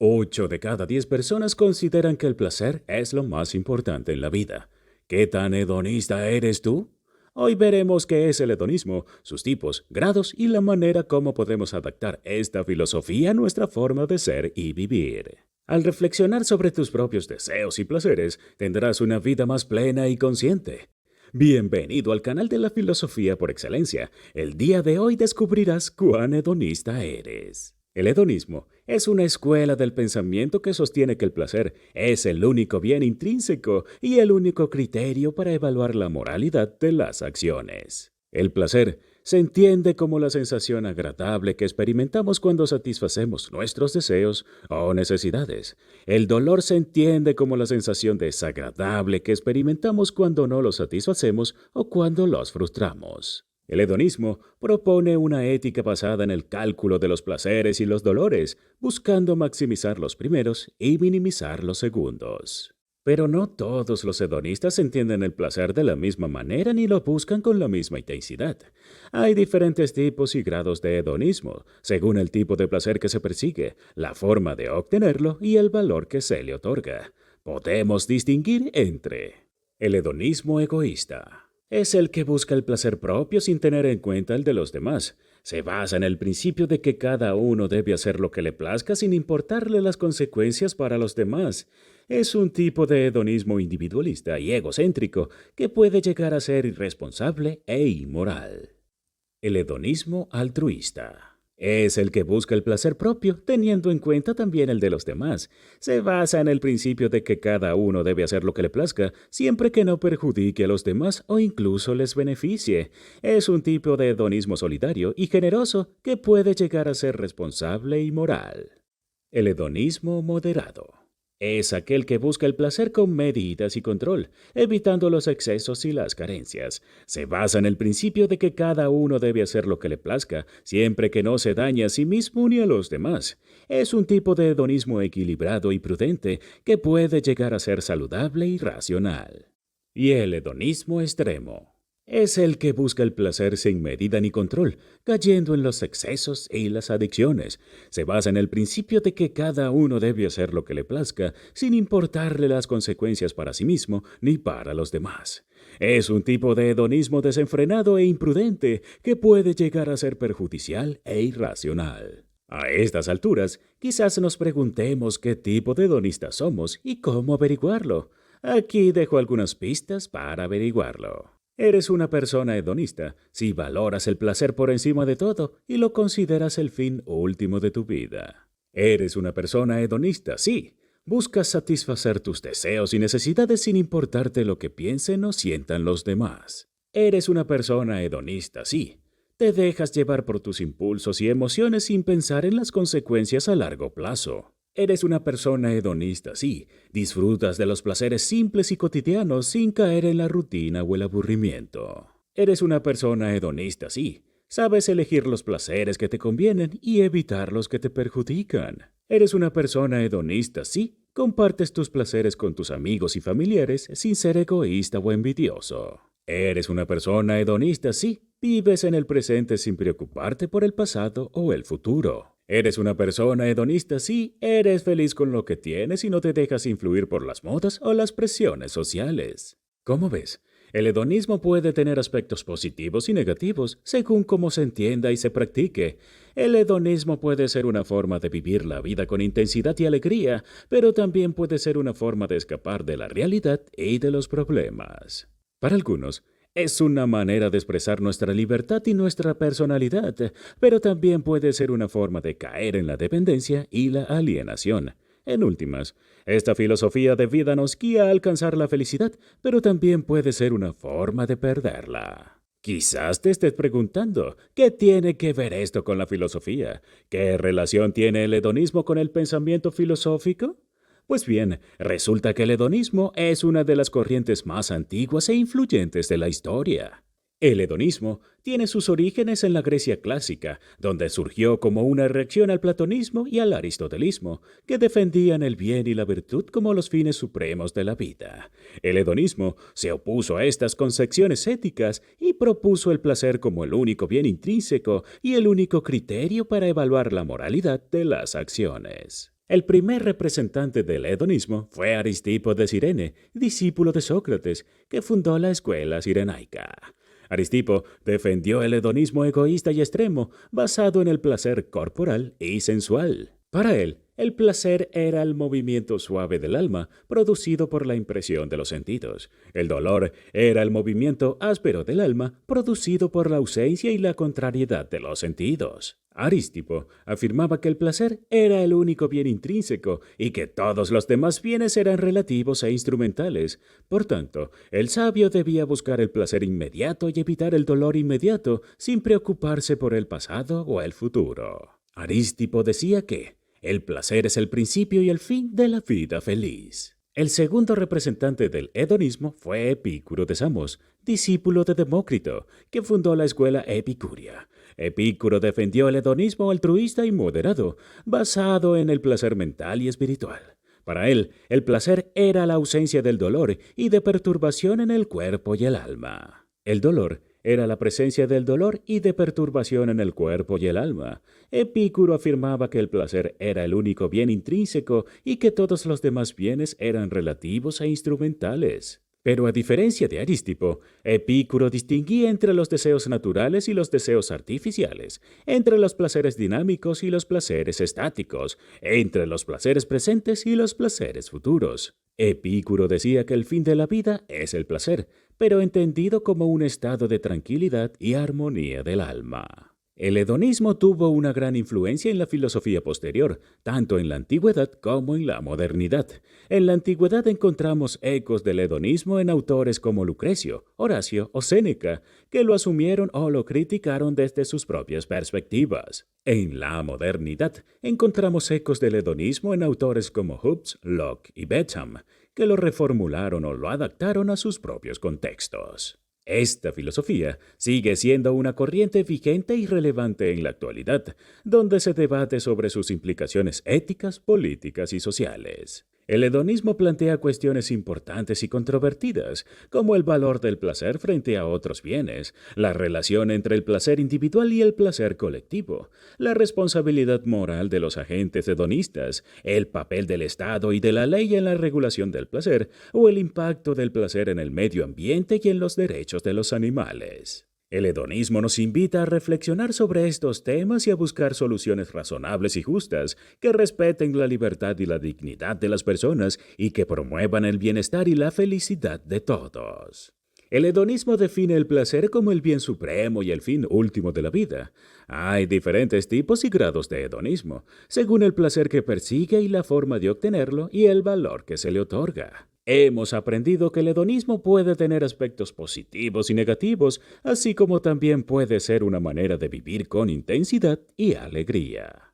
8 de cada 10 personas consideran que el placer es lo más importante en la vida. ¿Qué tan hedonista eres tú? Hoy veremos qué es el hedonismo, sus tipos, grados y la manera como podemos adaptar esta filosofía a nuestra forma de ser y vivir. Al reflexionar sobre tus propios deseos y placeres, tendrás una vida más plena y consciente. Bienvenido al canal de la filosofía por excelencia. El día de hoy descubrirás cuán hedonista eres. El hedonismo es una escuela del pensamiento que sostiene que el placer es el único bien intrínseco y el único criterio para evaluar la moralidad de las acciones. El placer se entiende como la sensación agradable que experimentamos cuando satisfacemos nuestros deseos o necesidades. El dolor se entiende como la sensación desagradable que experimentamos cuando no los satisfacemos o cuando los frustramos. El hedonismo propone una ética basada en el cálculo de los placeres y los dolores, buscando maximizar los primeros y minimizar los segundos. Pero no todos los hedonistas entienden el placer de la misma manera ni lo buscan con la misma intensidad. Hay diferentes tipos y grados de hedonismo, según el tipo de placer que se persigue, la forma de obtenerlo y el valor que se le otorga. Podemos distinguir entre el hedonismo egoísta. Es el que busca el placer propio sin tener en cuenta el de los demás. Se basa en el principio de que cada uno debe hacer lo que le plazca sin importarle las consecuencias para los demás. Es un tipo de hedonismo individualista y egocéntrico que puede llegar a ser irresponsable e inmoral. El hedonismo altruista. Es el que busca el placer propio, teniendo en cuenta también el de los demás. Se basa en el principio de que cada uno debe hacer lo que le plazca, siempre que no perjudique a los demás o incluso les beneficie. Es un tipo de hedonismo solidario y generoso que puede llegar a ser responsable y moral. El hedonismo moderado. Es aquel que busca el placer con medidas y control, evitando los excesos y las carencias. Se basa en el principio de que cada uno debe hacer lo que le plazca, siempre que no se dañe a sí mismo ni a los demás. Es un tipo de hedonismo equilibrado y prudente que puede llegar a ser saludable y racional. Y el hedonismo extremo. Es el que busca el placer sin medida ni control, cayendo en los excesos y las adicciones. Se basa en el principio de que cada uno debe hacer lo que le plazca, sin importarle las consecuencias para sí mismo ni para los demás. Es un tipo de hedonismo desenfrenado e imprudente que puede llegar a ser perjudicial e irracional. A estas alturas, quizás nos preguntemos qué tipo de hedonistas somos y cómo averiguarlo. Aquí dejo algunas pistas para averiguarlo. Eres una persona hedonista si valoras el placer por encima de todo y lo consideras el fin último de tu vida. Eres una persona hedonista, sí. Buscas satisfacer tus deseos y necesidades sin importarte lo que piensen o sientan los demás. Eres una persona hedonista, sí. Te dejas llevar por tus impulsos y emociones sin pensar en las consecuencias a largo plazo. Eres una persona hedonista, sí. Disfrutas de los placeres simples y cotidianos sin caer en la rutina o el aburrimiento. Eres una persona hedonista, sí. Sabes elegir los placeres que te convienen y evitar los que te perjudican. Eres una persona hedonista, sí. Compartes tus placeres con tus amigos y familiares sin ser egoísta o envidioso. Eres una persona hedonista, sí. Vives en el presente sin preocuparte por el pasado o el futuro. Eres una persona hedonista, sí. Eres feliz con lo que tienes y no te dejas influir por las modas o las presiones sociales. ¿Cómo ves? El hedonismo puede tener aspectos positivos y negativos según cómo se entienda y se practique. El hedonismo puede ser una forma de vivir la vida con intensidad y alegría, pero también puede ser una forma de escapar de la realidad y de los problemas. Para algunos, es una manera de expresar nuestra libertad y nuestra personalidad, pero también puede ser una forma de caer en la dependencia y la alienación. En últimas, esta filosofía de vida nos guía a alcanzar la felicidad, pero también puede ser una forma de perderla. Quizás te estés preguntando, ¿qué tiene que ver esto con la filosofía? ¿Qué relación tiene el hedonismo con el pensamiento filosófico? Pues bien, resulta que el hedonismo es una de las corrientes más antiguas e influyentes de la historia. El hedonismo tiene sus orígenes en la Grecia clásica, donde surgió como una reacción al platonismo y al aristotelismo, que defendían el bien y la virtud como los fines supremos de la vida. El hedonismo se opuso a estas concepciones éticas y propuso el placer como el único bien intrínseco y el único criterio para evaluar la moralidad de las acciones. El primer representante del hedonismo fue Aristipo de Cirene, discípulo de Sócrates, que fundó la escuela cirenaica. Aristipo defendió el hedonismo egoísta y extremo, basado en el placer corporal y sensual. Para él, el placer era el movimiento suave del alma producido por la impresión de los sentidos. El dolor era el movimiento áspero del alma producido por la ausencia y la contrariedad de los sentidos. Aristipo afirmaba que el placer era el único bien intrínseco y que todos los demás bienes eran relativos e instrumentales. Por tanto, el sabio debía buscar el placer inmediato y evitar el dolor inmediato sin preocuparse por el pasado o el futuro. Aristipo decía que el placer es el principio y el fin de la vida feliz. El segundo representante del hedonismo fue Epicuro de Samos, discípulo de Demócrito, que fundó la escuela epicúrea. Epicuro defendió el hedonismo altruista y moderado, basado en el placer mental y espiritual. Para él, el placer era la ausencia del dolor y de perturbación en el cuerpo y el alma. El dolor era la presencia del dolor y de perturbación en el cuerpo y el alma. Epicuro afirmaba que el placer era el único bien intrínseco y que todos los demás bienes eran relativos e instrumentales. Pero a diferencia de Aristipo, Epicuro distinguía entre los deseos naturales y los deseos artificiales, entre los placeres dinámicos y los placeres estáticos, entre los placeres presentes y los placeres futuros. Epicuro decía que el fin de la vida es el placer, pero entendido como un estado de tranquilidad y armonía del alma. El hedonismo tuvo una gran influencia en la filosofía posterior, tanto en la antigüedad como en la modernidad. En la antigüedad encontramos ecos del hedonismo en autores como Lucrecio, Horacio o Séneca, que lo asumieron o lo criticaron desde sus propias perspectivas. En la modernidad encontramos ecos del hedonismo en autores como Hobbes, Locke y Bentham, que lo reformularon o lo adaptaron a sus propios contextos. Esta filosofía sigue siendo una corriente vigente y relevante en la actualidad, donde se debate sobre sus implicaciones éticas, políticas y sociales. El hedonismo plantea cuestiones importantes y controvertidas, como el valor del placer frente a otros bienes, la relación entre el placer individual y el placer colectivo, la responsabilidad moral de los agentes hedonistas, el papel del Estado y de la ley en la regulación del placer, o el impacto del placer en el medio ambiente y en los derechos de los animales. El hedonismo nos invita a reflexionar sobre estos temas y a buscar soluciones razonables y justas que respeten la libertad y la dignidad de las personas y que promuevan el bienestar y la felicidad de todos. El hedonismo define el placer como el bien supremo y el fin último de la vida. Hay diferentes tipos y grados de hedonismo, según el placer que persigue y la forma de obtenerlo y el valor que se le otorga. Hemos aprendido que el hedonismo puede tener aspectos positivos y negativos, así como también puede ser una manera de vivir con intensidad y alegría.